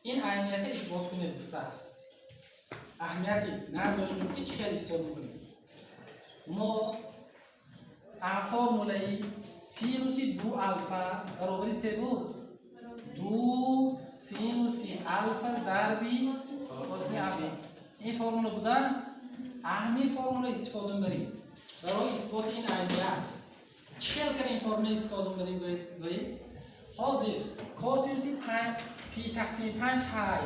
این عینیت اثبات کنه گفته است. اهمیتی نظرش رو که چی خیلی استفاده میکنیم. ما فرمولای سینوسی دو الفا برابر چه بود؟ دو سینوسی الفا ضربی کوسین الفا. این فرموله بودن. اهمی فرموله استفاده می‌بریم برای اثبات این عینیت. چه کار این فرموله استفاده می‌بریم گویی؟ حاضر کوسینوسی 5 پی تقسیم 5 های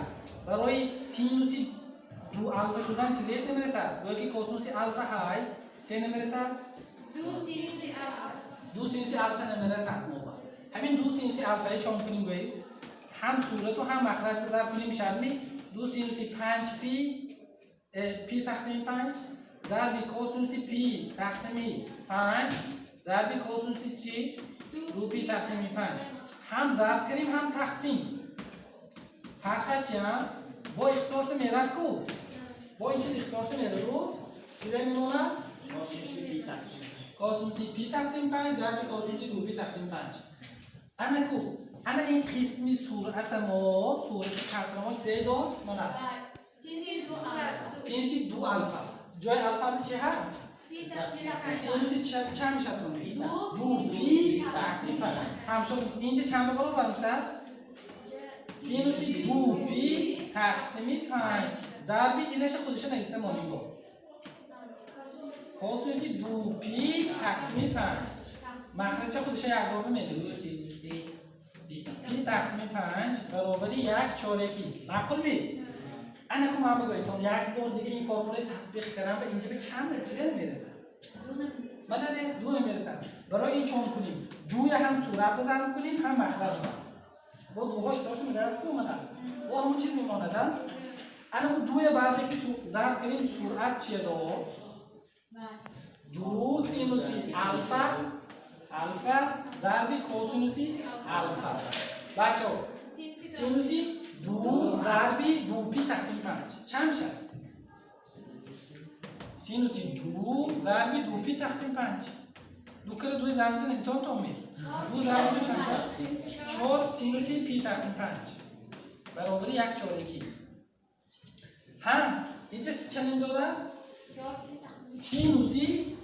برای سینوسی دو الفا شدن چیزیش نمیرسد. گویی که کوسینوسی الفا های چه نمیرسد؟ دو سینوسی الفا نمیرسد. همین دو سینوسی الفا چون کنیم گویی هم صورت و هم مخرج رو ضرب کنیم میشه می دو سینوسی 5 پی تقسیم 5 ضرب کوسینوسی پی تقسیم 5 ضرب کوسینوسی چی؟ دو پی تقسیم 5 هم ضرب کنیم هم تقسیم. فرقش چیه؟ با اختصارش میرد کو با این چیز اختصارش میرد رو چیزی میمونه؟ کوسینوسی پی تقسیم 5 ضرب کوسینوسی دو پی تقسیم 5. انا کو انا این قسمی صورت ما صورت کسر ما چه داد؟ ما نه سینوسی دو الفا جای الفا چه هست؟ سینوسی چند میشه تونه؟ دو پی تقسیم 5 همشون اینجا چند بار برمیشته است؟ سینوسی دو پی تقسیم 5 ضرب اینش خودش نوشته مانی با کوسینوسی دو پی تقسیم 5 مخرج خودش یک بار می‌نویسه پی تقسیم 5 برابر 1/4. معقول می؟ انا کو ما بگویتون یک بار دیگه این فرموله تطبیق کردم به اینجا به چند نتیجه نمیرسه. مدد دو نمیرسه. برای این چون کنیم دوی هم صورت بزنم کنیم هم مخرج با دوهای ساش میداد کو اومدن با همون چیز میماندن. انا کو دوی بعد که ضرب کنیم سرعت چیه داد؟ دو سینوسی الفا ضرب کوسینوسی الفا. بچه‌ها سینوسی دو ضرب دو پی تقسیم 5 چند میشه؟ سینوسی دو ضرب دو پی تقسیم 5 دو کره دوی ضرب بزنیم نمیتونم میشه دو ضرب دو چند میشه؟ 4 سینوسی پی تقسیم 5 برابر 1/4. هم اینجا چند داده است؟ سینوسی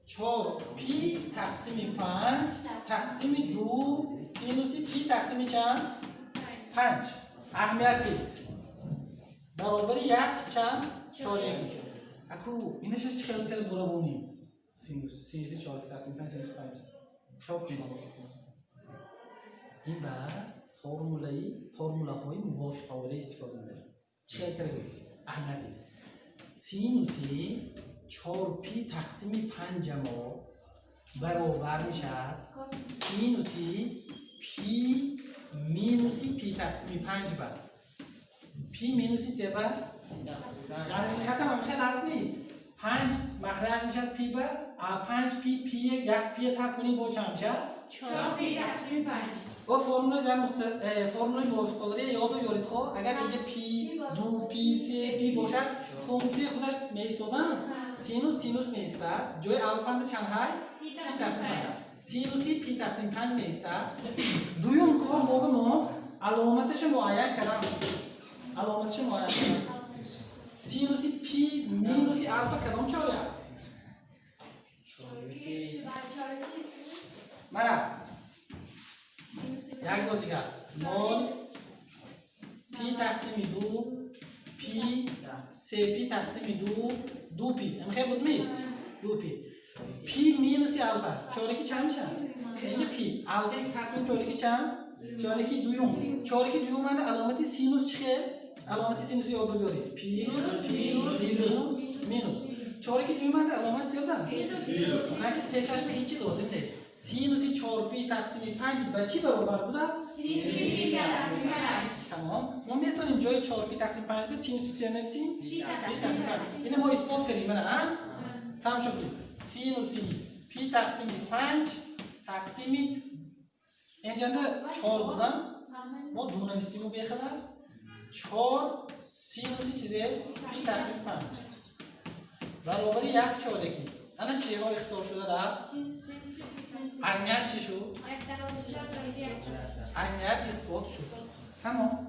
4 پی تقسیم 5 تقسیم 2 سینوسی پی تقسیم چند؟ 5. اهمیت دید برابر 1/4. اکو اینش چه خیلی خیلی برابونی سینوسی 4 تقسیم 5 سینوسی 5 چاپ کنیم. این بعد فرموله های موافق قابل استفاده می‌کنه. چه خیلی اهمیت دید سینوسی 4 پی تقسیم 5 ما برابر میشه سینوسی پی مینوسی پی تقسیم 5 بر پی مینوسی چه بر؟ یعنی خطم هم خیلی اصلی 5 مخرج میشه پی بر 5 پی یک پی تر کنیم با چند میشه؟ 4 پی تقسیم 5 با فرمول موافق قابل یا بیارید خب اگر اینجا پی دو پی سه پی باشد فونکسی خودش میستادن سینوس میستاد جای الفا چند های پی تقسیم 5 سینوسی پی تقسیم 5 میستاد دویم کار ما علامتش معین کردم سینوسی پی مینوسی الفا کدام چاره مرا یک بار دیگه مول پی تقسیم 2 پی 3 پی تقسیم 2 پی هم خیلی بود می 2 پی مینوس الفا چارکی چند میشه؟ اینجا پی الفا تقریبا چارکی چند؟ چارکی دویم چارکی دویم معنی علامت سینوس چیه؟ علامت سینوس یاد بگیرید پی مینوس چارکی دویم معنی علامت چیه بودن؟ نچه پیشش به هیچی لازم نیست سینوسی 4 پی تقسیم 5 به چی برابر بود است؟ سینوسی پی تقسیم 5 تمام ما میتونیم جای 4 پی تقسیم 5 به سینوسی چه نویسیم؟ پی تقسیم 5 اینو ما اثبات کردیم نه؟ تمام شد سینوسی پی تقسیم 5 تقسیم اینجا 4 بودن ما دو نویسیم و بخدر 4 سینوسی چیزه پی تقسیم 5 برابر 1/4 انا چی با اختصار شده در اهمیت چی شد؟ اهمیت اثبات شد. تمام.